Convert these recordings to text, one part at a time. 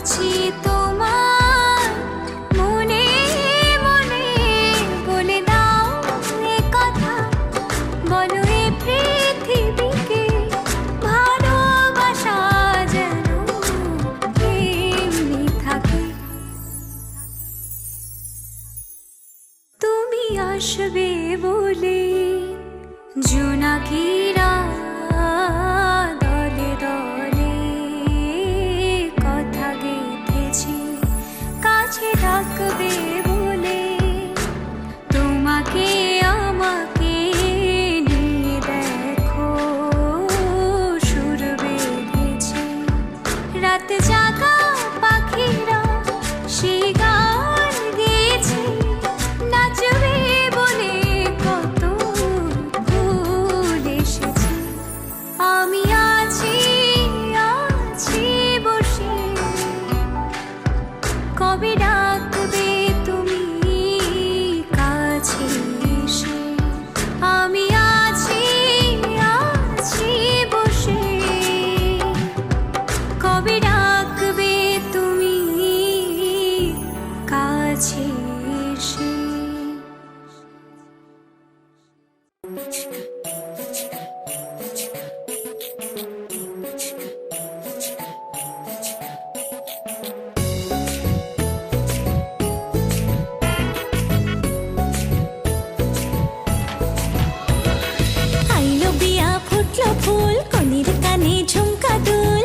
ডাকছি তোমার মনে মনে, বলে দাও এ কথা, বলো এ পৃথিবীকে ভালোবাসা যেন এমনি থাকে। তুমি আসবে বলে জোনাকিরা দলে দলে কথা গেঁথেছে, কাছে ডাকবে বলে তোমাকে আমাকে নিয়ে দেখো সুর বেঁধেছে। রাত জাগা পাখিরা সেই গান গেয়েছে, নাচবে বলে কত ফুল এসেছে। আমি আছি আছি বসে, কবে ডাকবে তুমি কাছে এসে। আমি আছি আছি বসে, কবে ডাকবে তুমি কাছে এসে। আইলো বিয়া ফুটলো ফুল, কনের কানে ঝুমকা দুল।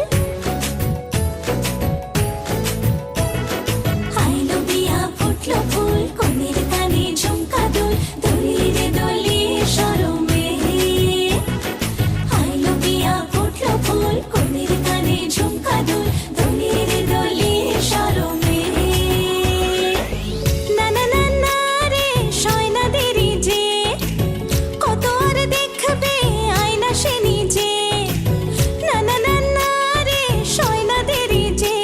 আইলো বিয়া ফুটলো ফুল, কনের কানে ঝুমকা দুল। দোলি রে দোলি শরমে, আইলো বিয়া ফুটলো ফুল, কনের কানে ঝুমকা দুল। দোলি রে দোলি শরমে, না না না না রে সয়না দেরি যে, কত আর দেখবে আয়না সে নিজে। না না না না রে সয়না দেরি যে,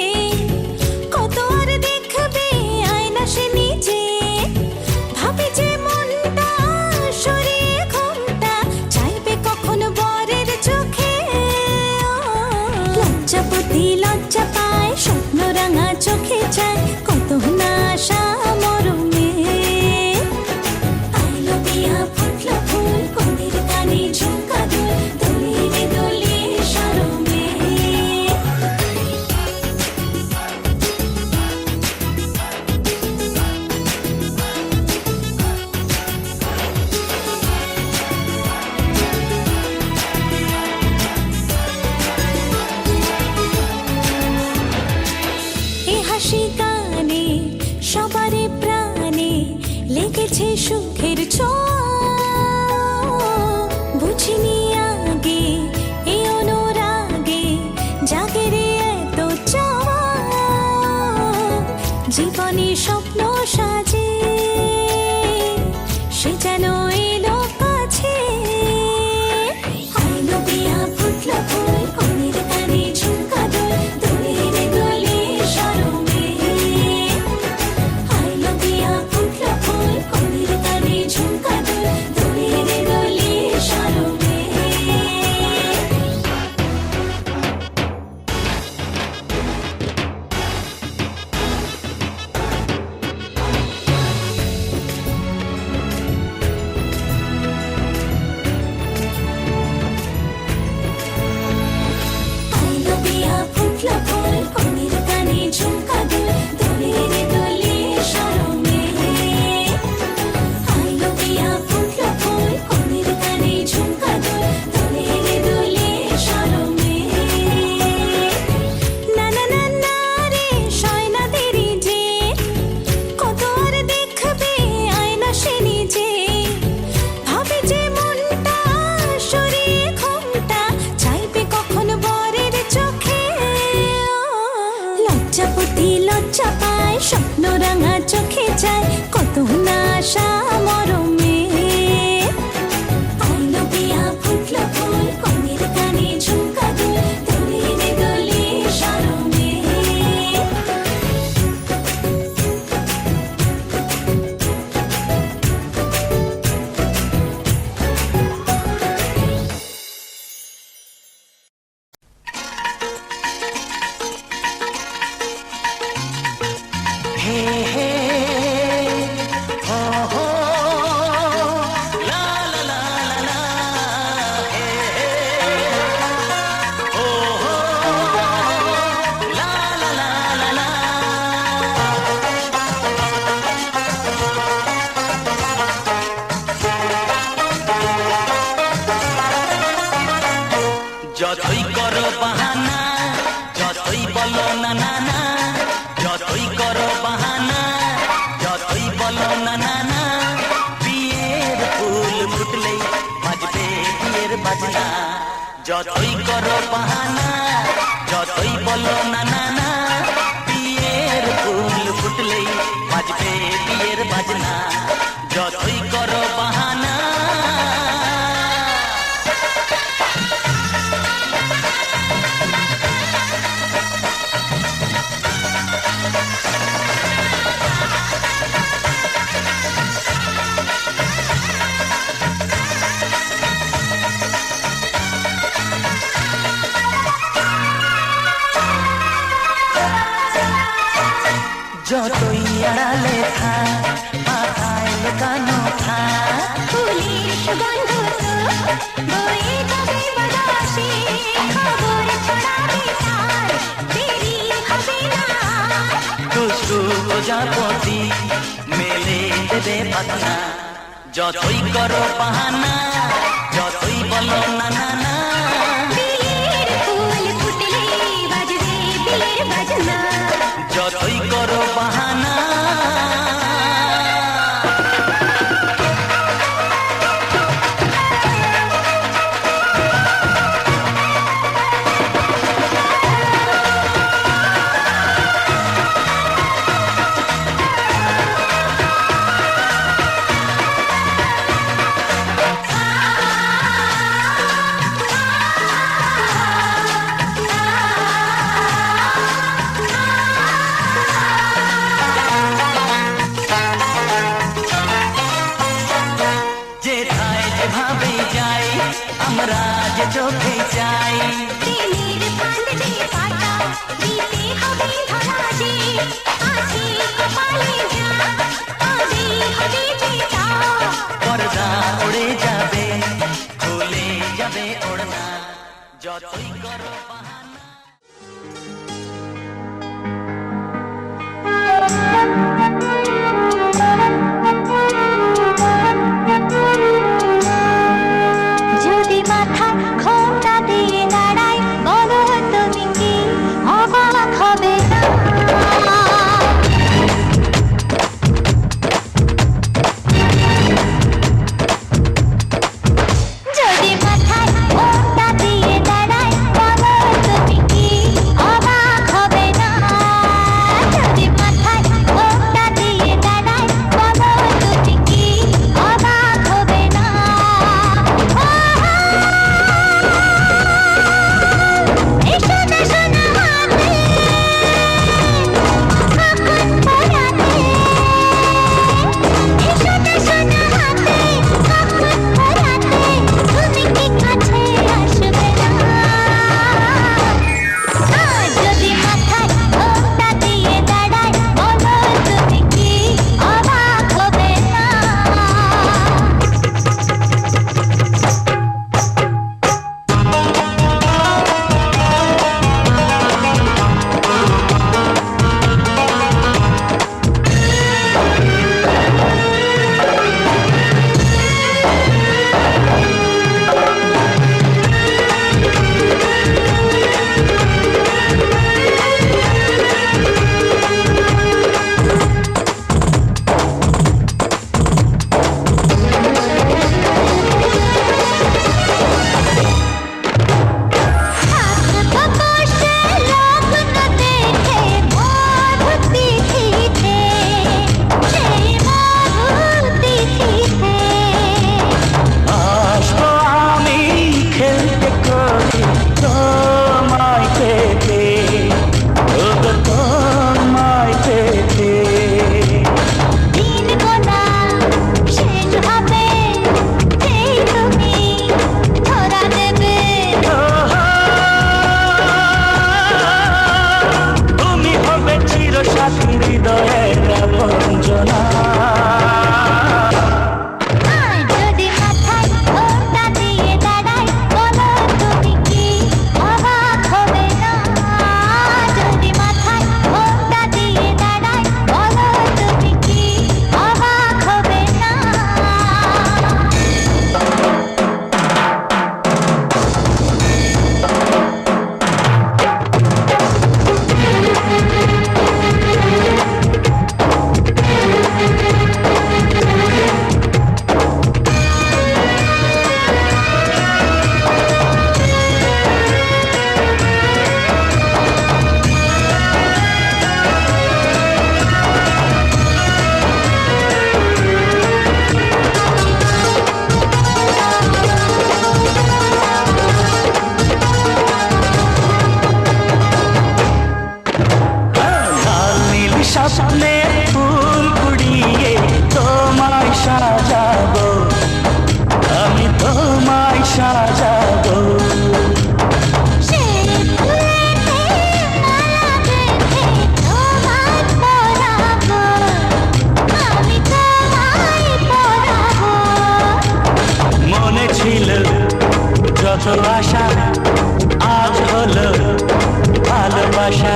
কত আর দেখবে আয়না সে নিজে। ভাবে যে মনটা সরিয়ে ঘোমটা, চাইবে কখন বরের চোখে। লজ্জাপতি লজ্জা পায়, স্বপ্ন রাঙা চোখে চায়, কত না আশা মরমে। আইলো বিয়া ফুটলো ফুল, কনের কানে ঝুমকা দুল। দোলি রে দোলি শরমে, এ হাসি গানে সবারে প্রাণে লেগেছে সুখের ছোঁয়া। বুঝিনি আগে এ অনুরাগে জাগে রে এত চাওয়া। জীবনে স্বপ্ন সাজে সে যেন এলো কাছে। আইলো বিয়া ফুটলো ফুল, কনের কানে ঝুমকা দুল। দোলি রে দোলি শরমে, আইলো বিয়া ফুটলো ফুল, কনের কানে ঝুমকা দুল। দোলি রে দোলি শরমে। আইলো বিয়া ফুটলো ফুল, কনের কানে ঝুমকা দুল। দোলি রে দোলি শরমে, আইলো বিয়া ফুটলো ফুল, কনের কানে ঝুমকা দুল। দোলি রে দোলি শরমে, না না না না রে সয়না দেরি যে, কত আর দেখবে আয়না সে নিজে। ভাবে যে মনটা সরিয়ে ঘোমটা, চাইবে কখন বরের চোখে। লজ্জাপতি লজ্জা পায়, স্বপ্ন রাঙা চোখে চায়, কত না আশা মরমে। আইলো বিয়া ফুটলো ফুল, কনের কানে ঝুমকা দুল। দোলি রে দোলি শরমে, হে হে হো হো লা লা লা লা লা হে হে হো হো লা লা লা লা লা যতই করো বাহানা যতই বলো না না না যতই করো বাহানা যতই বলো না না না বিয়ের ফুল ফুটলেই বাজবে বিয়ের বাজনা যতই করো বাহানা যতই বলো না না না বিয়ের ফুল ফুটলেই বাজবে বিয়ের বাজনা যতই করো বাহানা যতই আড়ালে থাক মাথায় লুকানো থাক ফুলের সুগন্ধ তো বয়ে যাবে বাতাসে খবর ছড়াবে তার দেরি হবে না খুশবু প্রজাপতি মেলে দেবে পাতনা যতই করো বাহানা যতই বলো না না না বিয়ের ফুল ফুটলে বাজবে বিয়ের বাজনা যতই করো বাহানা আমরা যে চোখে যাই দিনের ফান্দ যে কাটা দিতে হবে ধরা যে আছে কপালে যা আবে হবে যেটা পর্দা উড়ে যাবে খুলে যাবে ওড়না যতই করো বাহানা যদি মাথায় ঘোমটা দিয়ে দাঁড়াই বলো তুমি কি অবাক হবে না যদি মাথায় ঘোমটা দিয়ে দাঁড়াই বলো স্বপ্নে ফুল কুড়িয়ে তোমায় সাজাবো, আমি তোমায় সাজাবো। সে ফুলেতে মালা গেঁথে তোমায় পরাবো, আমি তোমায় পরাবো। মনে ছিল যত আশা আজ হলো ভালোবাসা।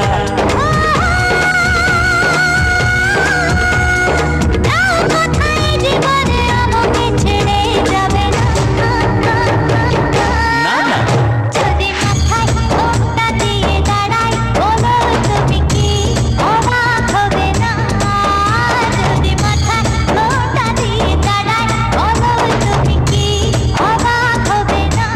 কোথায় জীবনে আমাকে ছেড়ে যাবে না, না না যদি মাথায় ঘোমটা দিয়ে দাঁড়াই, বলো তুমি কি অবাক হবে না? যদি মাথায় ঘোমটা দিয়ে দাঁড়াই, বলো তুমি কি অবাক হবে না?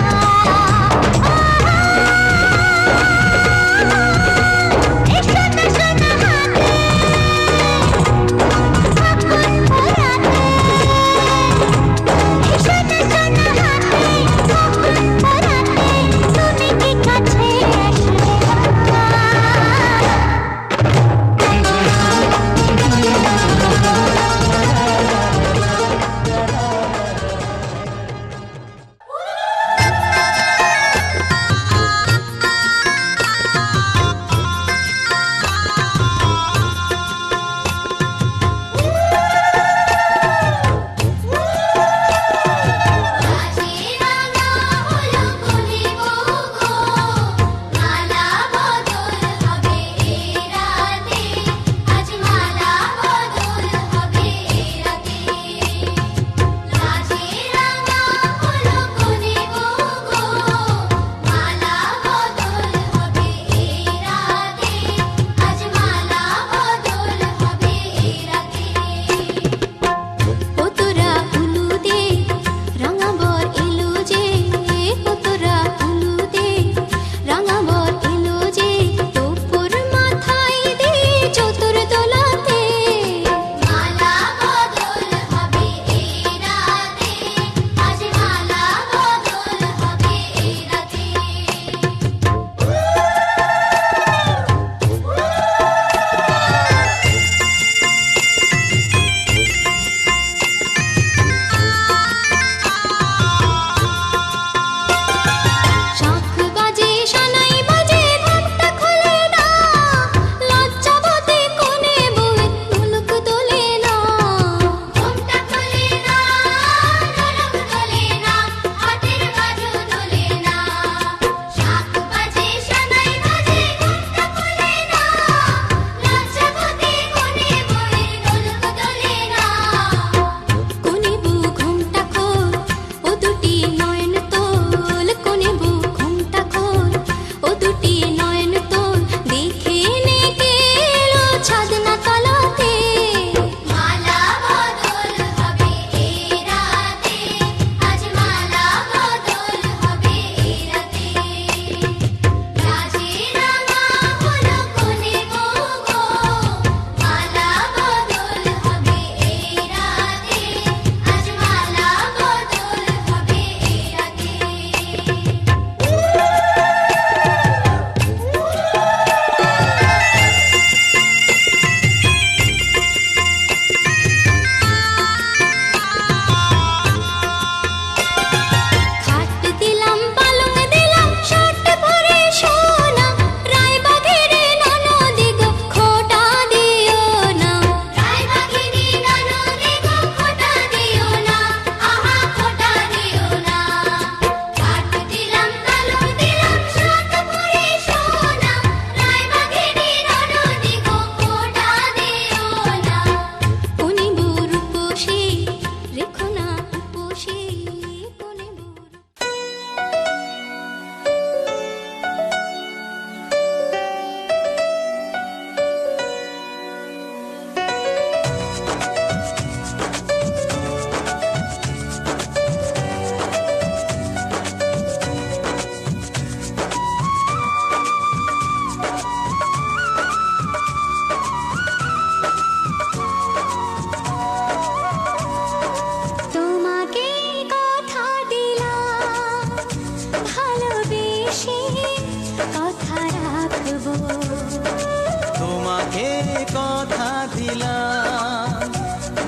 এ কথা দিলাম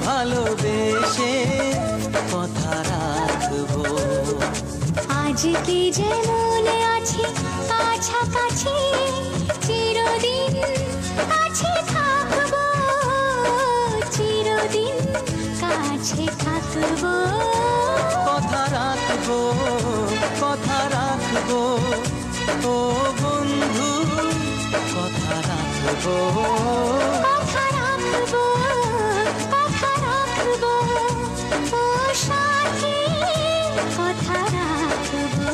ভালোবেসে কথা রাখবো। আজকে যেমন আছি কাছাকাছি, চিরদিন কাছে থাকবো, চিরদিন কাছে থাকবো। কথা রাখবো, কথা রাখবো, ও বন্ধু কথা রাখবো। কথা রাখবো, কথা রাখবো, ও সাথী কথা রাখবো।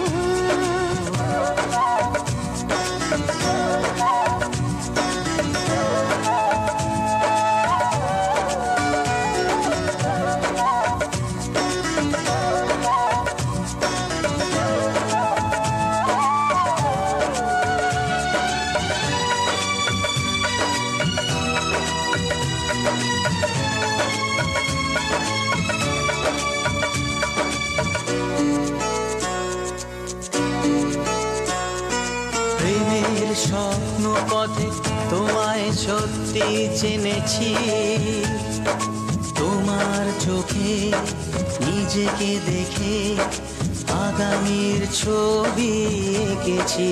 প্রেমের স্বপ্ন পথে তোমায় সত্যি চিনেছি, তোমার চোখে নিজেকে দেখে আগামীর ছবি এঁকেছি।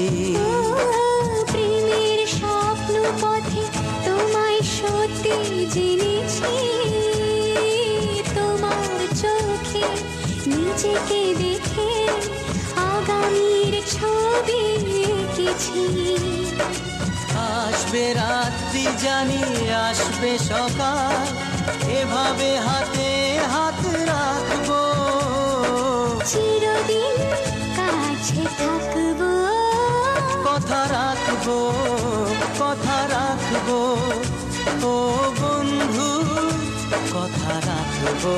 প্রেমের স্বপ্ন পথে তোমায় সত্যি জেনেছি, তোমার চোখে নিজেকে দেখে আগামীর ছবি এঁকেছি। আসবে রাত্রি জানি আসবে সকাল, এভাবে হাতে হাত রাখবো, চিরদিন কাছে থাকবো। কথা রাখবো, কথা রাখবো, ও বন্ধু কথা রাখবো।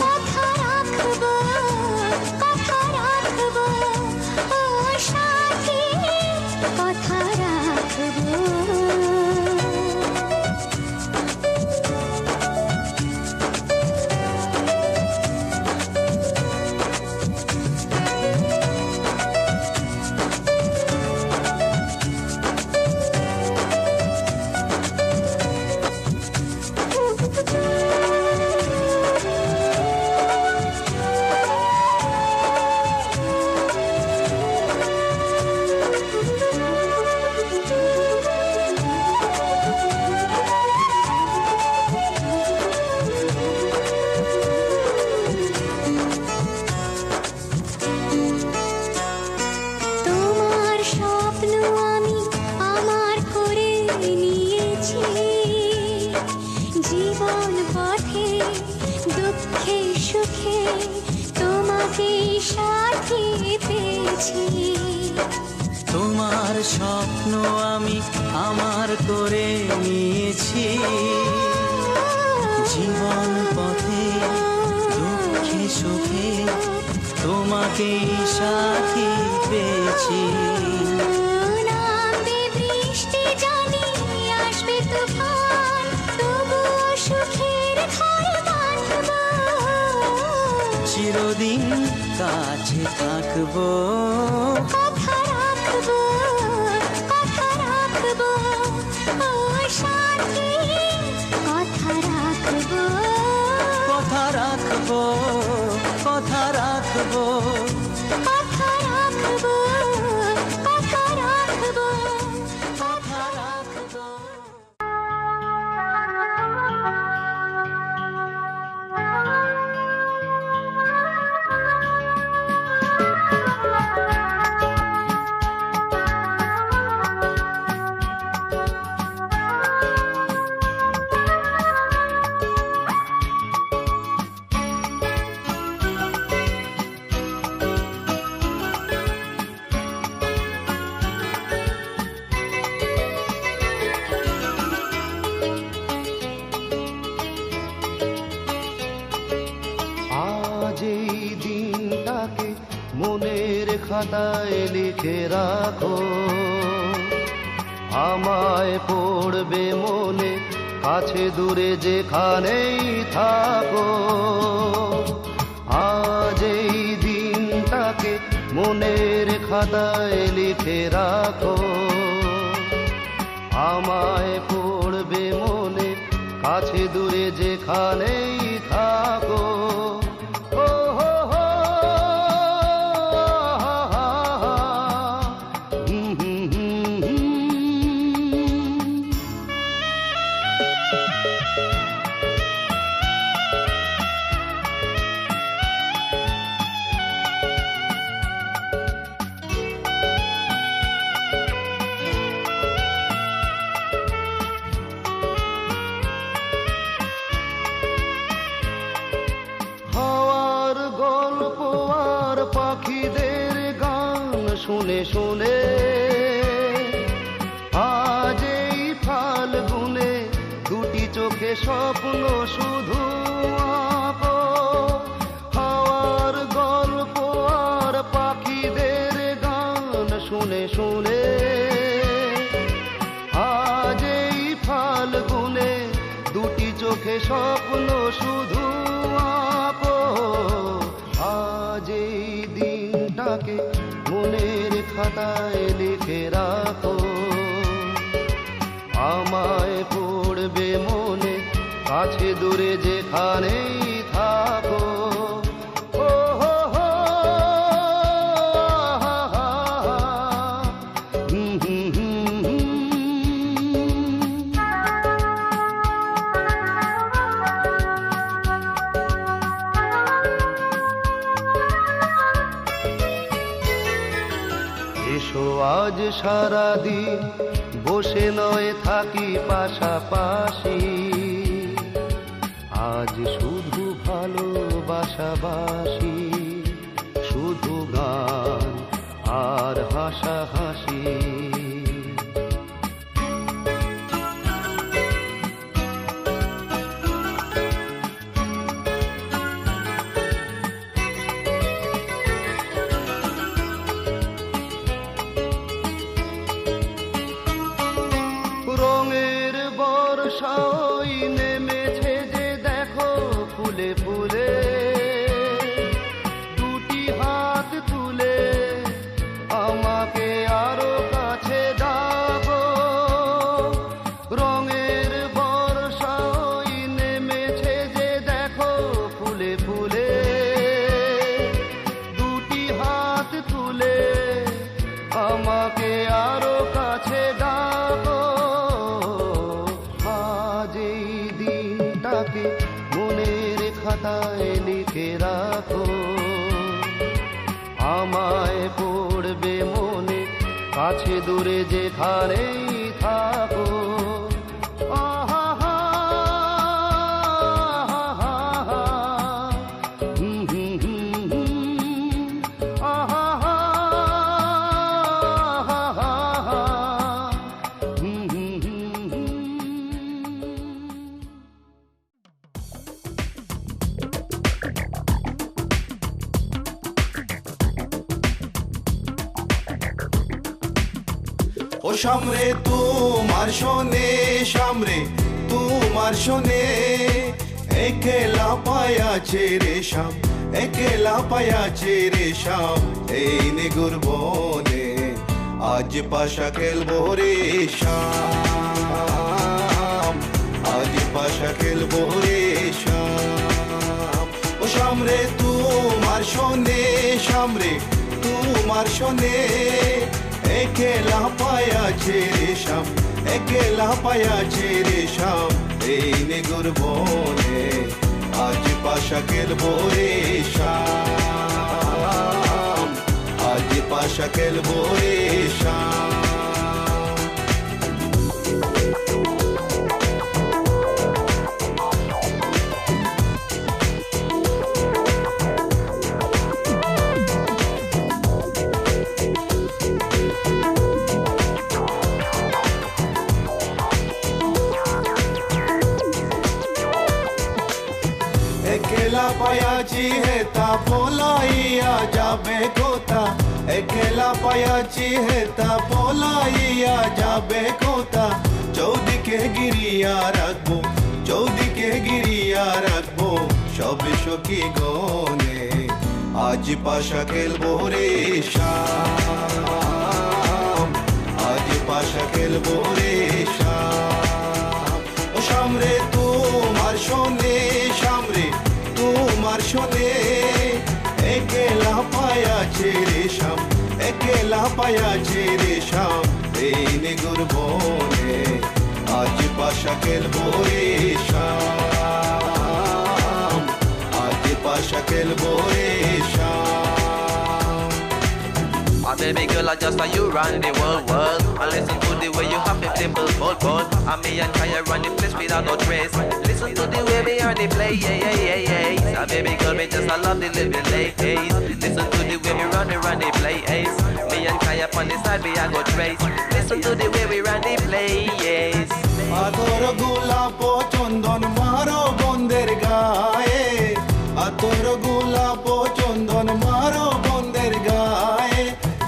কথা রাখবো, কথা রাখবো, ও সাথী কথা রাখবো। তোমার স্বপ্ন আমি আমার করে নিয়েছি, জীবন পথে দুঃখে সুখে তোমাকে সাথী পেয়েছি। তোমার স্বপ্ন আমি আমার করে নিয়েছি, জীবন পথে দুঃখে সুখে তোমাকেই সাথী পেয়েছি। নামবে বৃষ্টি জানি আসবে তুফান, তবুও সুখের ঘর বাঁধবো, চিরদিন কাছে থাকবো। কথা রাখবো, কথা রাখবো, ও সাথী কথা রাখবো। কথা রাখবো, কথা রাখবো, কথা রাখবো, কথা রাখবো, কথা রাখবো। আজ এই দিনটাকে মনের খাতায় লিখে রাখো, আমায় পড়বে মনে কাছে দূরে যেখানেই থাকো। আজ এই দিনটাকে মনের খাতায় লিখে রাখো, আমায় যেখানেই থাকো। ও হো হো, আহা হা হা, হুম হুম হুম হুম। হাওয়ার গল্প আর পাখিদের গান শুনে শুনে আজ এই ফাল্গুনে দুটি চোখে স্বপ্ন শুধু আঁকো। হাওয়ার গল্প আর পাখিদের গান শুনে শুনে আজ এই ফাল্গুনে দুটি চোখে স্বপ্ন শুধু আঁকো। আজ এই দিনটাকে মনের খাতায় লিখে রাখো। আমায় পড়বে মনে, কাছে দূরে যেখানেই থাকো। ও হো হো, আহা হা হা, হুম হুম হুম হুম। এসো আজ সারাদিন বসে নয় থাকি পাশাপাশি। আজ শুধু ভালোবাসাবাসি, শুধু গান আর হাসাহাসি। রঙের বর্ষা ওই নেমেছে যে দেখো ফুলে ফুলে। দুটি হাত তুলে আমাকে আরো কাছে ডাকো। রঙের বর্ষা ওই নেমেছে যে দেখো ফুলে ফুলে। দুটি হাত তুলে আমাকে আরো কাছে ডাকো। আজ এই দিনটাকে মনের খাতায় লিখে রাখো। আমায় পড়বে মনে, কাছে দূরে যেখানেই থাকো। আহা হা হা হা, হুম হুম হুম হুম। আহা হা হা হা, হুম হুম হুম হুম। ও সামরে তোমার শোনে, সামরে তোমার শোনে, একলা পায়াছে রে শাম, একলা পায়াছে রে শাম, এই নিগুর বনে আজ পাশা খেলবো রে শাম, আজ পাশা খেলবো রে শাম। ও সামরে তোমার শোনে, সামরে তোমার শোনে, একলা পায়াছে রে শাম, একলা পায়াছে রে শাম, এই নিগুর বনে আজ পাশা খেলবো রে শাম, আজ পাশা খেলবো রে শাম। একলা পায়াছি হেতা পলাইয়া যাবে কোথা, একলা পায়াছি হেতা পলাইয়া যাবে কোথা, চৌদিকে গিরিয়া রাখবো, চৌদিকে গিরিয়া রাখবো সবে সখী গনে, আজ পাশা খেলবো রে শাম, আজ পাশা খেলবো রে শাম। ও শাম রে তোমার শোনে, একলা পায়াছে রে শাম এই নিগুর বনে আজ পাশা খেলবো রে শাম আজ পাশা খেলবো রে শাম My baby girl, I just saw you run the world. I listen to the way you have it simple, bold. And me and Kaya run the place without no trace. Listen to the way we are the play, yeah. My baby girl, me just I love the living late. Listen to the way we run the play, ace. Me and Kaya on the side, we are go trace. Listen to the way we run the play, yes. আতর গোলাপ চন্দন মারো বন্দের গায়ে আতর গোলাপ চন্দন মারো বন্দের গায়ে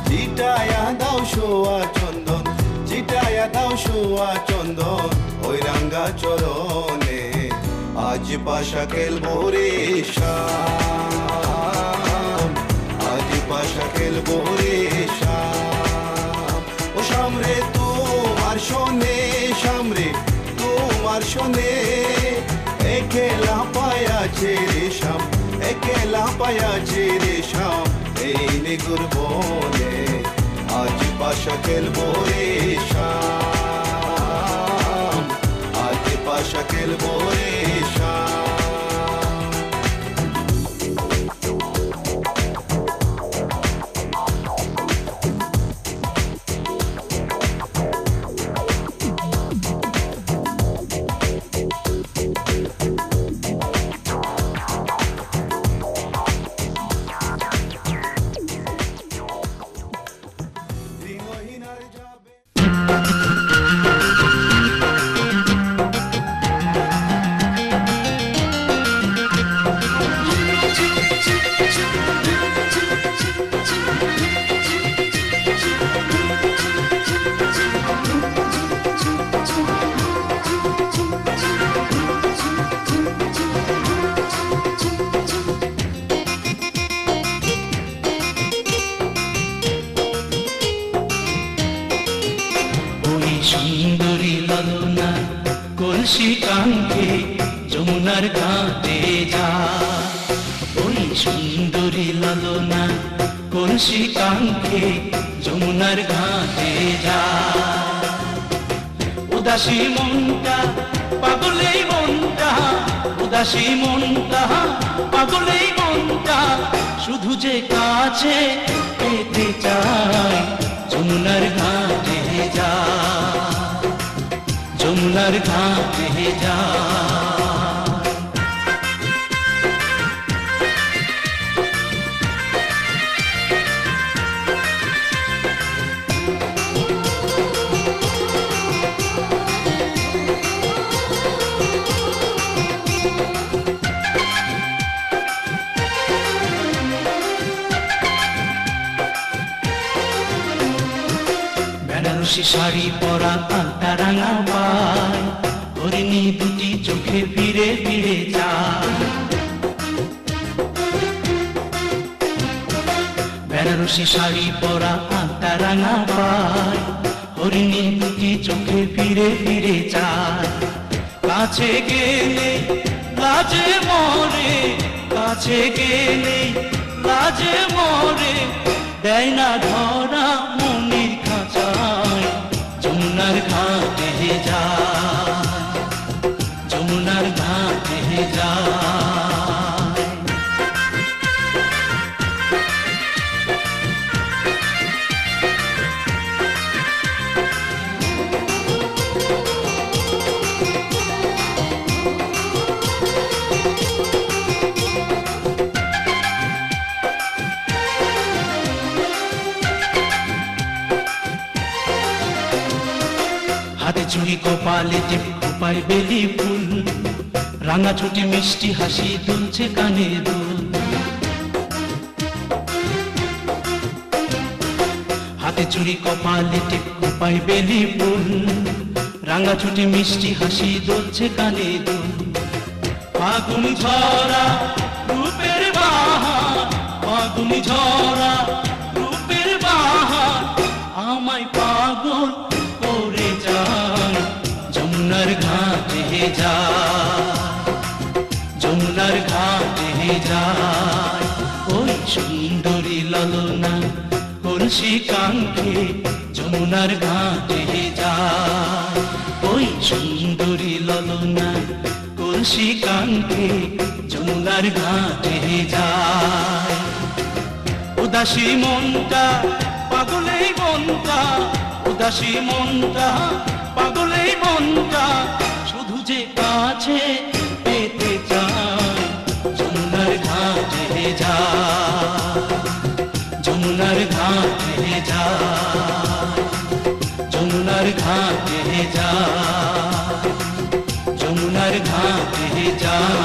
চিটায়া দাও শোয়া চন্দন চিটায়া দাও শোয়া চন্দন ওই রাঙ্গা চরণে আজ পাশা খেলবো রে শাম আজ পাশা খেলবো রে শাম ও শাম রে তোমার শোনে শাম রে তোমার শোনে একলা পায়াছে রে শাম একলা পায়াছে রে শাম এই নিগুর বনে আজ পাশা খেলবো রে শাম আজ পাশা খেলবো রে শাম সুন্দরী ললনা কলসি কাঙ্ক্ষে যমুনার ঘাটে যা ওই সুন্দরী ললনা কলসি কাঙ্ক্ষে যমুনার ঘাটে যা উদাসী মনটা পাগলেই মনটা উদাসী মনটা পাগলেই মনটা শুধু যে কাছে পেতে চায় যমুনার ঘাটে যা যমুনার ঘাটে যা বেনারসি শাড়ি পরা আলতা রাঙা পায় হরিণী দুটি চোখে ফিরে ফিরে যায় বেনারসি শাড়ি পরা আলতা রাঙা পায় হরিণী দুটি চোখে ফিরে ফিরে যায় কাছে গেলে লাজে মরে কাছে গেলে লাজে মরে দেয় না ধরা মনির খাঁচায় যমুনার ঘাটে যায় যমুনার ঘাটে যায় হাতে চুড়ি কপালে টিপ খোপায় বেলি ফুল রাঙা ছুটি মিষ্টি হাসি দুলছে কানে দুল হাতে চুড়ি কপালে টিপ খোপায় বেলি ফুল রাঙা ছুটি মিষ্টি হাসি দুলছে কানে দুল ফাগুন ঝরা রূপের বাহার ফাগুন ঝরা রূপের বাহার আমায় পাগল করে যায় যমুনার ঘাটে যায় যমুনার ঘাটে যায় ওই সুন্দরী ললনা কলসি কাঙ্ক্ষে যমুনার ঘাটে যায়, ওই সুন্দরী ললনা কলসি কাঙ্ক্ষে যমুনার ঘাটে যায়। উদাসী মনটা পাগলেই মনটা, উদাসী মনটা পাগলেই মনটা, শুধু যে কাছে পেতে চায় যমুনার ঘাটে যায়, যমুনার ঘাটে যায়, যমুনার ঘাটে যায়, যমুনার ঘাটে যায়।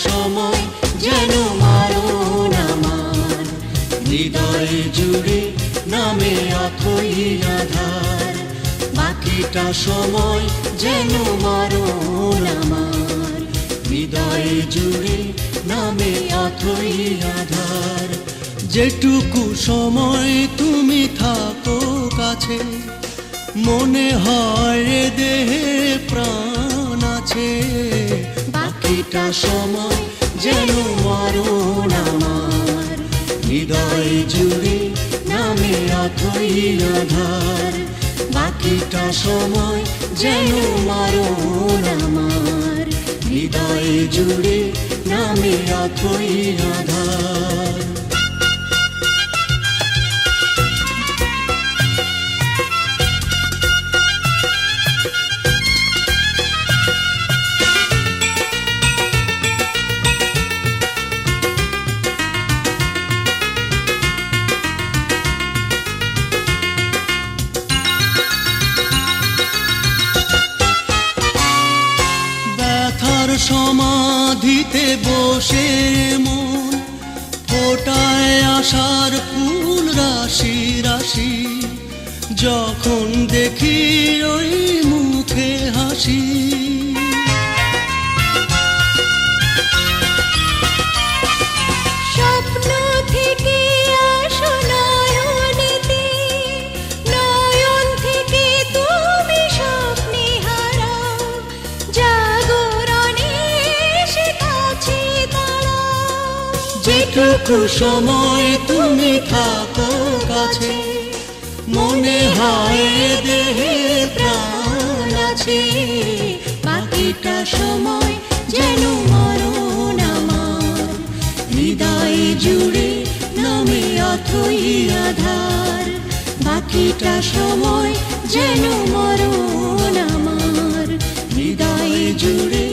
সময় যেন মারণ আমার হৃদয় জুড়ে নামে অথই আধার, বাকিটা সময় যেন মারণ আমার হৃদয় জুড়ে নামে অথই আধার। যেটুকু সময় তুমি থাকো কাছে মনে হয় দেহে প্রাণ আছে, বাকিটা সময় যেন মরণ আমার হৃদয় জুড়ে নামে অথই আধার বাকিটা সময় যেন মরণ আমার হৃদয় জুড়ে নামে অথই আধার সমাধিতে বসে মন ফোটায় আশার ফুল রাশি রাশি যখন দেখি ওই মুখে হাসি স্বপ্ন থেকে আসো নয়নেতে নয়ন থেকে তুমি স্বপ্নে হারাও জাগরণে এসে কাছে দাঁড়াও যেটুকু সময় তুমি থাকো কাছে মনে হয় দেহে প্রাণ আছে বাকিটা সময় যেন মরণ আমার হৃদয় জুড়ে নামে অথই আধার বাকিটা সময় যেন মরণ আমার হৃদয় জুড়ে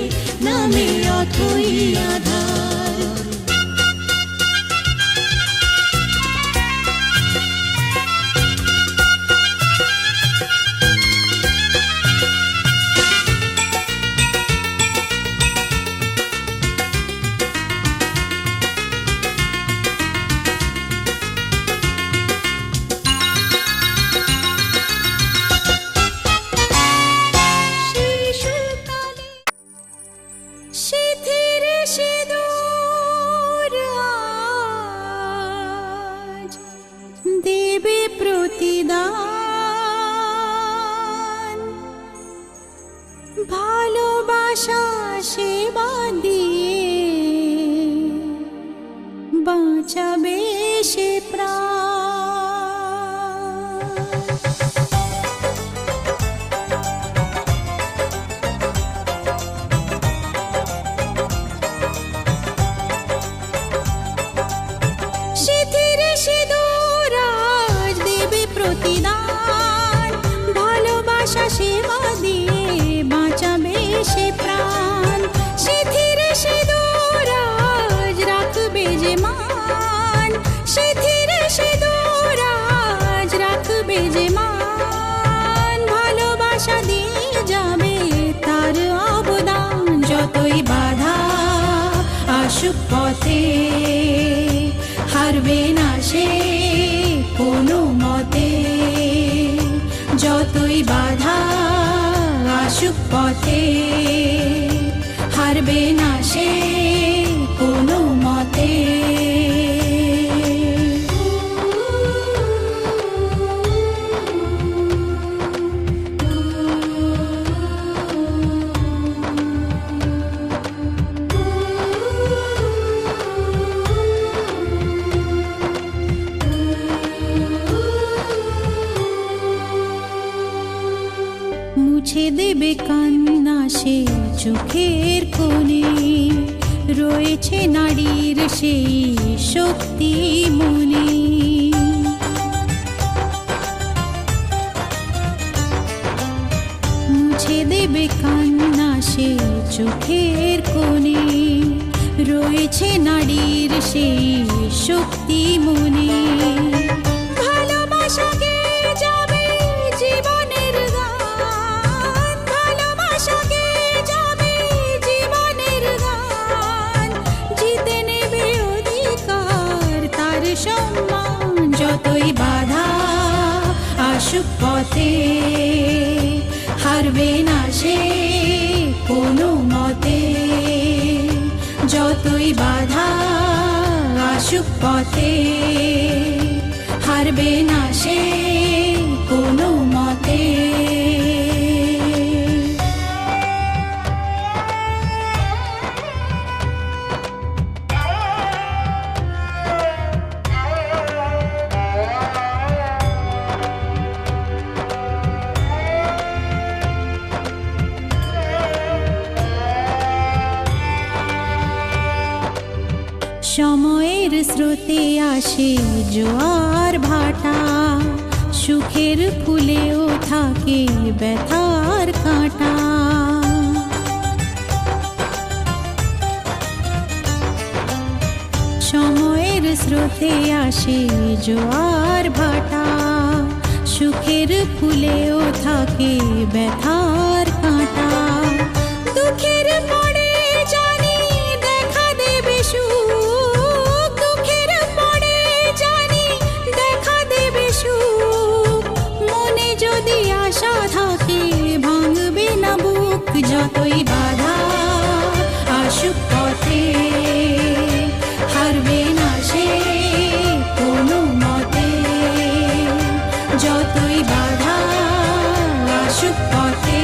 নামে অথই আধার সিঁথির সিঁদুর আজ দেবে প্রতিদান ভালোবাসা সেবা দিয়ে বাঁচাবে সে প্রাণ সিঁথির সিঁদুর আজ দেবে প্রতিদান ভালোবাসা সেবা দিয়ে বাঁচাবে সে প্রাণ সিঁথির সিঁদুর আজ রাখবে যে মান সিঁথির সিঁদুর আজ রাখবে যে মান ভালোবাসা দিয়ে যাবে তার অবদান যতই বাধা আসুক পথে হারবে না সে কোনো মতে যতই বাধা আসুক পথে হারবে না সে কোনো মতে মুছে দেবে কান্না সে চোখের কোণে রয়েছে নারীর সেই শক্তি মনে মুছে দেবে কান্না সে চোখের কোণে রয়েছে নারীর সেই শক্তি মনে ভালোবাসাকে যাবে জীবনের গান ভালোবাসাকে যাবে জীবনের গান জিতে নেবে অধিকার তার সম্মান যতই বাধা আসুক পথে হারবে না সে কোনো মতে যতই বাধা আসুক পথে হারবে না সে কোনো মতে সময়ের স্রোতে আসে জোয়ার ভাটা, সুখের ফুলেও থাকে ব্যথার কাঁটা। সময়ের স্রোতে আসে জোয়ার ভাটা, সুখের ফুলেও থাকে ব্যথার কাঁটা। দুঃখের পরে জানি দেখা দেবে সুখ, দুঃখের পরে জানি দেখা দেবে সুখ। মনে যদি আশা থাকে ভাঙবে না বুক, যতই বাধা আসুক পথে হারবে না সে কোনো মতে। যতই বাধা আসুক পথে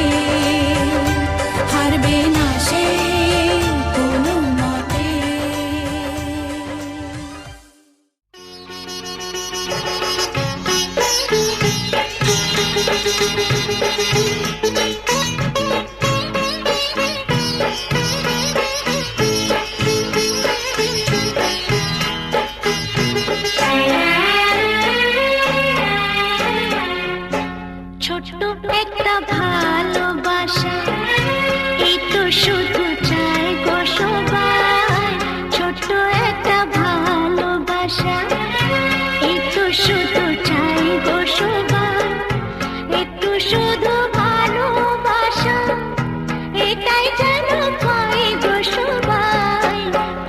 হারবে না সে কোনো মতে। ছোট্ট একটা ভালোবাসা, এই তো শুধু চাই গো সবাই। ছোট্ট একটা ভালোবাসা, এই তো শুধু চাই গো সবাই। একটু শুধু ভালোবাসা, এটাই যেন পাই গো সবাই।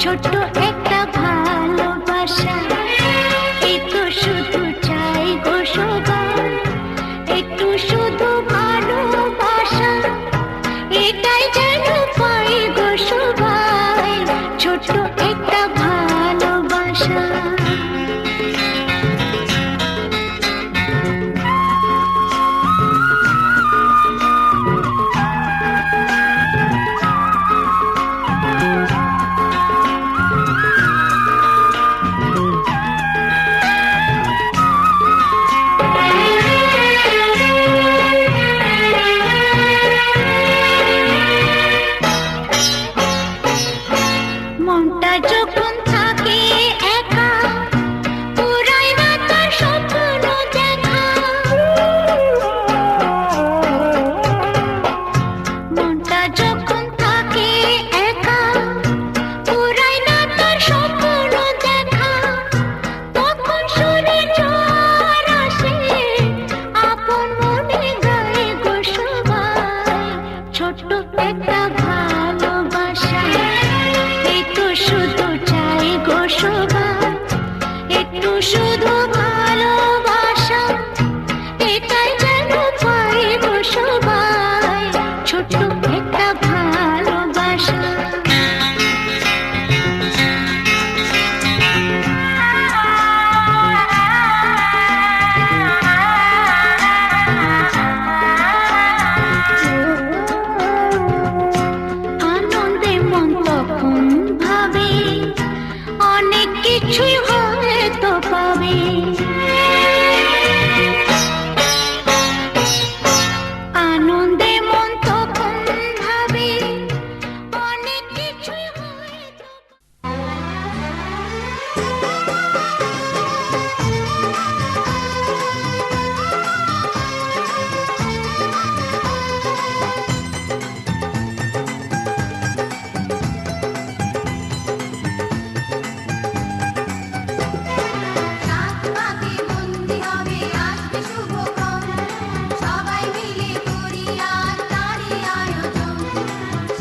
ছোট্ট একটা ভালোবাসা, এই তো শুধু চাই গো সবাই। একটু শুধু ভালোবাসা, এটাই যেন পাই গো সবাই। ছোট্ট একটা ভালোবাসা। মনটা যখন থাকে একা, পুরাই না তার স্বপ্ন দেখা। মনটা যখন থাকে একা, পুরাই না তার স্বপ্ন দেখা। তখন শুনে ঝড় আসে, আপন মনে গায়ে গো সবাই। ছোট্ট একটা ভালোবাসা, এই তো শুধু চাই গো সবাই। একটু শুধু ভালোবাসা, এটাই যেন পাই গো সবাই। ছোট্ট একটা ভালোবাসা। আনন্দে মন তখন ভাবে, অনেক কিছুই হয়তো পাবে। আনন্দে মন তখন ভাবে, অনেক কিছুই হয়তো। রাত পাকে বন্দি হবে, আসবে শুভক্ষণ। সবাই মিলে করি আর তারই আয়োজন।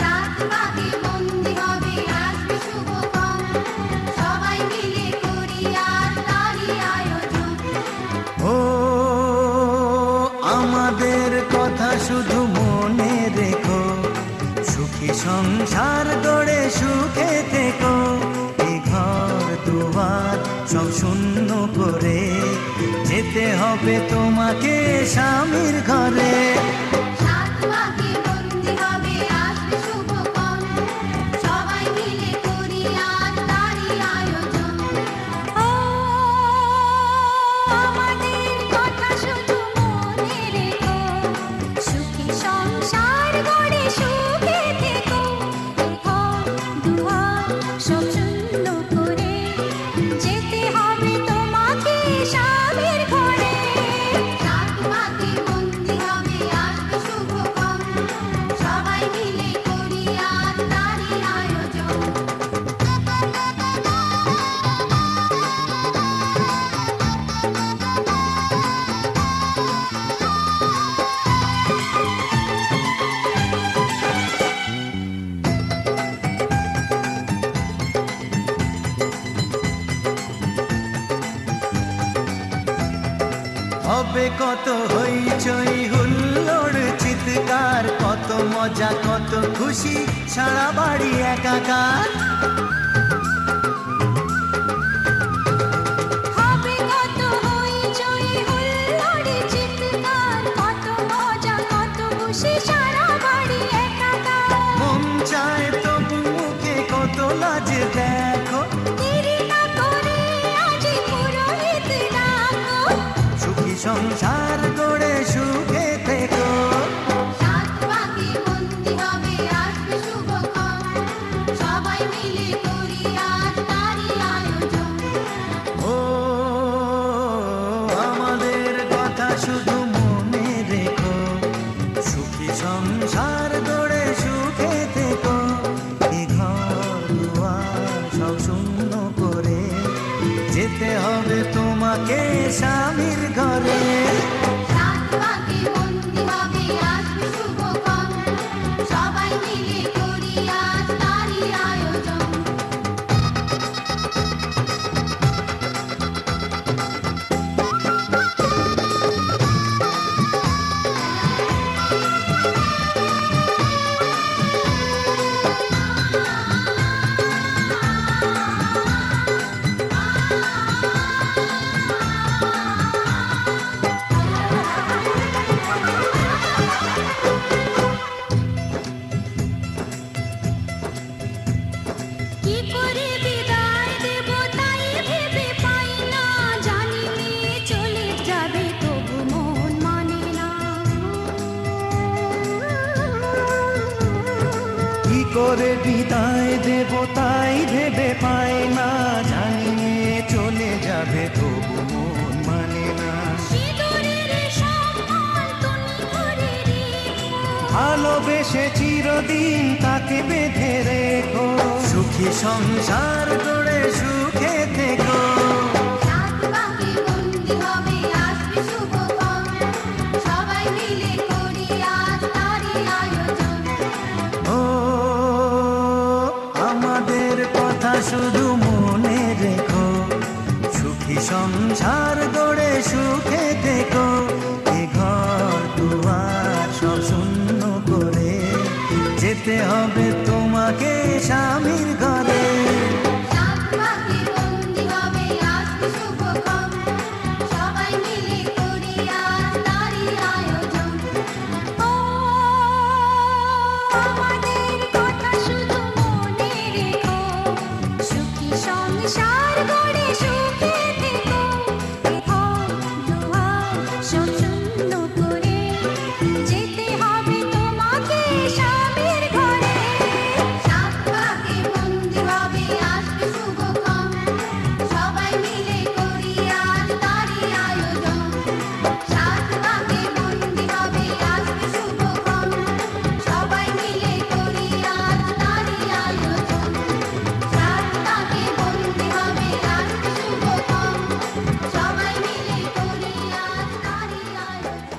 রাত পাকে বন্দি হবে, আসবে শুভক্ষণ। সবাই মিলে করি আর তারই আয়োজন। ও আমাদের কথা শুধু মনে রেখো, সুখী সংসার গড়ে সুখে থেকো। এই ঘর দুয়ার সব শূন্য করে যেতে হবে তোমাকে স্বামীর ঘরে। রাত পাকে বন্দি হবে, আসবে শুভক্ষণ। সবাই মিলে করি আর তারই আয়োজন। আমাদের কথা শুধু মনে রেখো, সুখী সংসার গড়ে সুখে থেকো। ঘর দুয়ার সব শূন্য করে হবে কত হইচই হুল্লোড় চিৎকার, কত মজা কত খুশি সারা বাড়ি একাকার। হবে কত হইচই হুল্লোড় চিৎকার, কত মজা কত খুশি সারা বাড়ি একাকার। মন চায় তবু মুখে কত লাজ দেখো, দেরি না করে আজই পুরোহিত ডাকো। সুখী সংসার গড়ে সুখে থেকো। সাত পাকে বন্দি হবে আসবে শুভক্ষণ, সবাই মিলে করি আজ তারই আয়োজন। ও আমাদের কথা শুধু মনে রেখো, সুখী সংসার গড়ে সুখে থেকো। এ ঘর দুয়ার সব শূন্য করে যেতে হবে তোমাকে স্বামীর ঘরে। সাত পাকে বন্দি হবে আসবে শুভক্ষণ, সবাই মিলে করি আজ তারই আয়োজন। কি করে বিদায় দেব তাই ভেবে পাই না, জানি মেয়ে চলে যাবে তবু মন মানে না। কি করে বিদায় দেব তাই ভেবে পায় না, জানি মেয়ে চলে যাবে তবু মন মানে না। সিঁদুরের সম্মান তুমি করে রেখো, ভালোবেসে চিরদিন তাকে বেঁধে রেখো, সুখী সংসার গড়ে সুখে থেকো। সাত পাকে বন্দি হবে আসবে শুভক্ষণ, সবাই মিলে করি আজ তারই আয়োজন। ও আমাদের কথা শুধু মনে রেখো, সুখী সংসার গড়ে সুখে থেকো। এ ঘর দুয়ার সব শূন্য করে যেতে হবে তোমাকে স্বামীর ঘরে। সাত পাকে বন্দি হবে আসবে শুভক্ষণ, সবাই মিলে করি আজ তারই আয়োজন। ও আমাদের কথা শুধু মনে রেখো, সুখী সংসার গড়ে সুখে থেকো। এ ঘর দুয়ার সব শূন্য করে যেতে হবে তোমাকে স্বামীর ঘরে। সাত পাকে বন্দি হবে আসবে শুভক্ষণ, সবাই মিলে করি আজ তারই আয়োজন। সাত পাকে বন্দি হবে আসবে শুভক্ষণ, সবাই মিলে করি আজ তারই আয়োজন। সাত পাকে বন্দি হবে আসবে শুভক্ষণ, সবাই মিলে করি আজ তারই আয়োজন।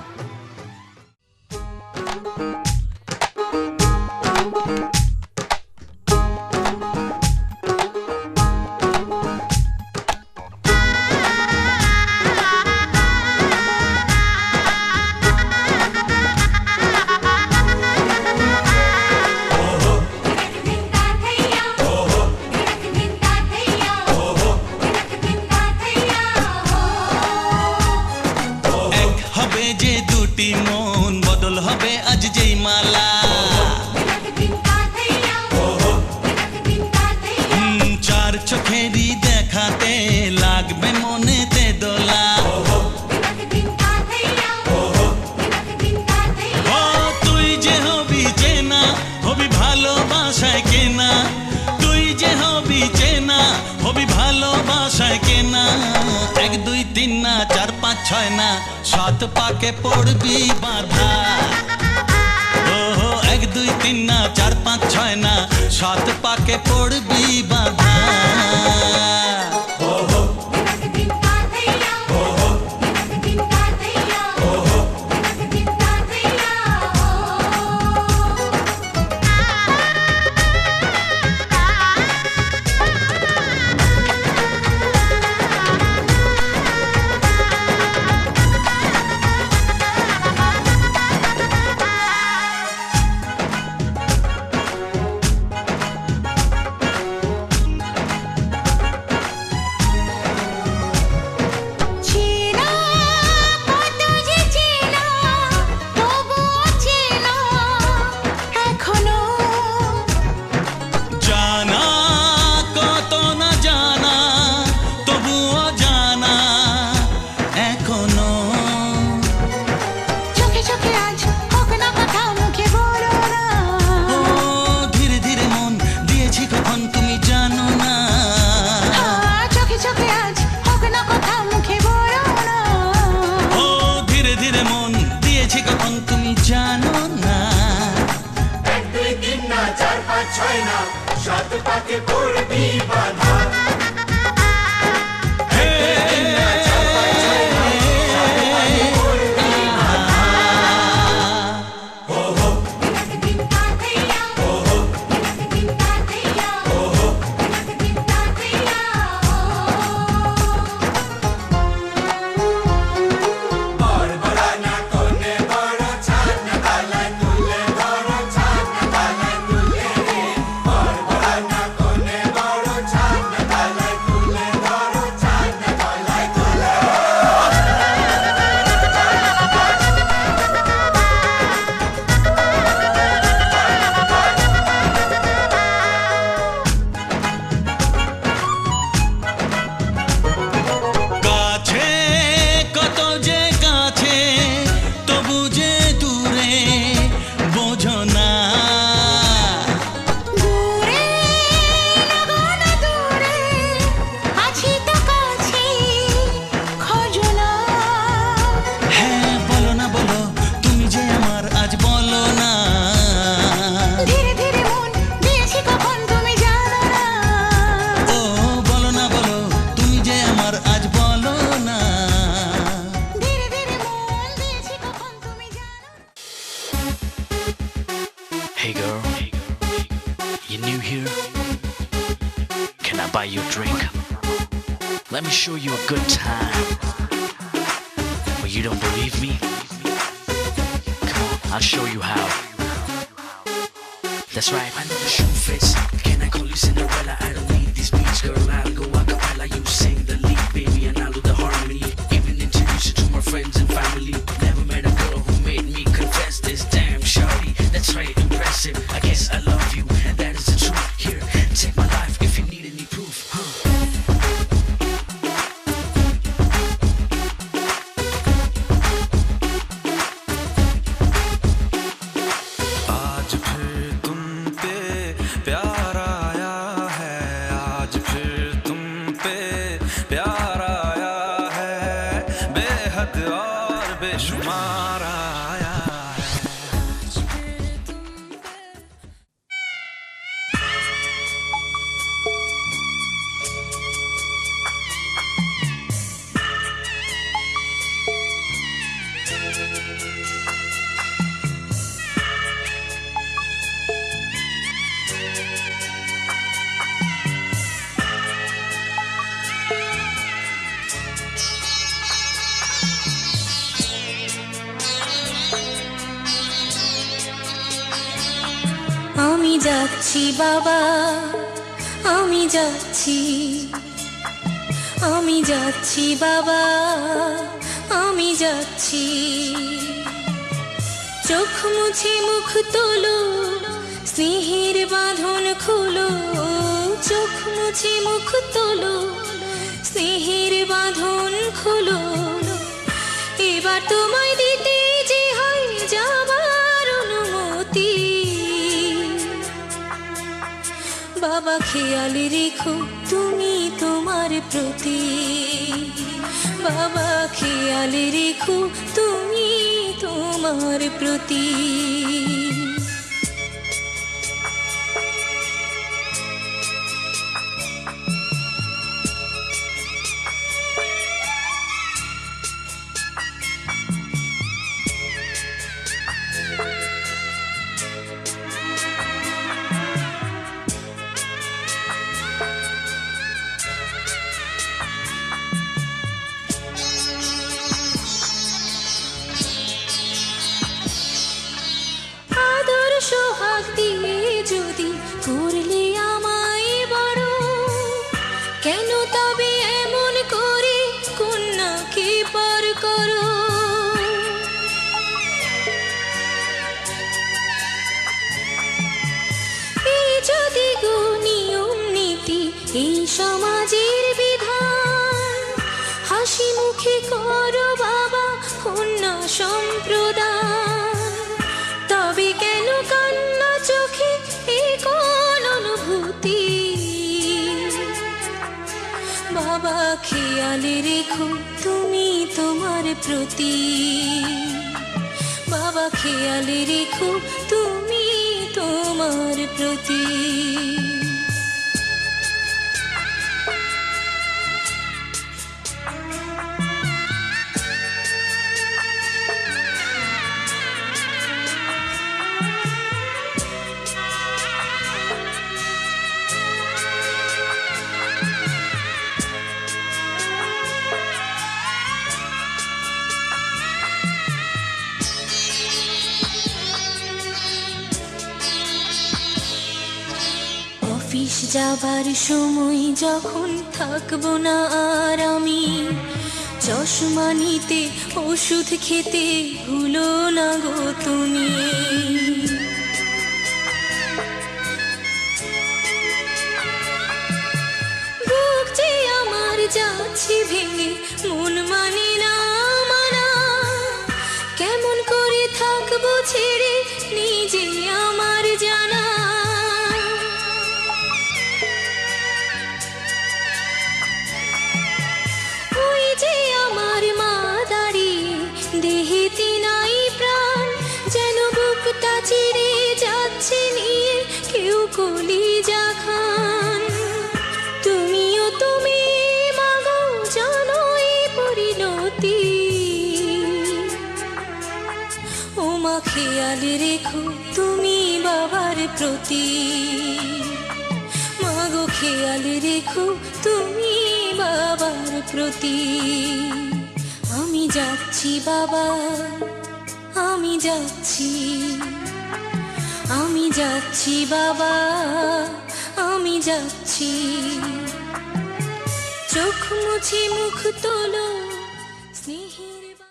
এক হবে যে দুটি মন, বদল হবে আজ যেই মালা। চার চোখেরই দেখাতে লাগবে মনেতে দোলা। ও তুই যে হবি চেনা, হবি ভালোবাসায় কেনা। তুই যে হবি চেনা, হবি ভালোবাসায় কেনা। এক দুই তিন না চার পাঁচ ছয় না, সাত পাকে পড়বি বাঁধা। ও এক দুই তিন না চার পাঁচ ছয় না, সাত পাকে পড়বি বাঁধা। দিয়েছি কখন তুমি জানো না। এক দুই তিন না চার পাঁচ ছয় না, সাত পাকে পড়বি বাধা। Hey girl, you new here? Can I buy you a drink? Let me show you a good time. Well, you don't believe me? Come on, I'll show you how. That's right, I know the shoe fits. Can I call you Cinderella? I don't need these beats, girl. I'll go a cappella. You sing the lead, baby, and I'll do the harmony. Even introduce you to my friends and family. Never met a girl who made me confess this. Damn, shawty, that's right, impressive. I guess I love you, and that is the truth. Here, take my life if you need any proof, huh? आज फिर तुम पे प्यार आया है, आज फिर तुम पे प्यार आया है, बेहद और बेशुमार आया है। আমি যাচ্ছি বাবা, আমি যাচ্ছি, আমি যাচ্ছি বাবা, আমি যাচ্ছি। চোখ মুছে মুখ তোলো, স্নেহের বাঁধন খুলো। চোখ মুছে মুখ তোলো, স্নেহের বাঁধন খুলো। এবার তোমায় দিতে যে হয় যাবার অনুমতি। বাবা খেয়াল রেখো তুমি তোমার প্রতি, বাবা খেয়াল রেখো তুমি তোমার প্রতি। সোহাগ দিয়ে যদি করলে আমায় বড়, কেন তবে এমন করে কন্যাকে পর করো। এই যদি গো নিয়ম নীতি, এই সমাজের বিধান, হাসি মুখে করো বাবা কন্যা সম্প্রদান। তবে কেন কান্না চোখে এই কোন অনুভূতি? বাবা খেয়াল রেখো তুমি তোমার প্রতি, মা খেয়াল রেখো তুমি তোমার প্রতি। অফিস যাবার সময় যখন থাকবো না আর আমি, চশমা নিতে ওষুধ খেতে ভুলো না গো তুমি। বুক যে আমার যাচ্ছে ভেঙে, মন মানে না মানা, কেমন করে থাকবো ছেড়ে নিজে আমার জানা। যে আমার মা দাঁড়িয়ে দেহেতে নাই প্রাণ, যেন বুকটা চিরে যাচ্ছে নিয়ে কেউ কলিজা খান। তুমিও তুমি মাগো জানো এই পরিণতি, ও মা খেয়াল রেখো তুমি বাবার প্রতি। মাগো খেয়াল রেখো তুমি বাবার প্রতি। আমি যাচ্ছি বাবা, আমি যাচ্ছি, আমি যাচ্ছি বাবা, আমি যাচ্ছি। চোখ মুছে মুখ তোলো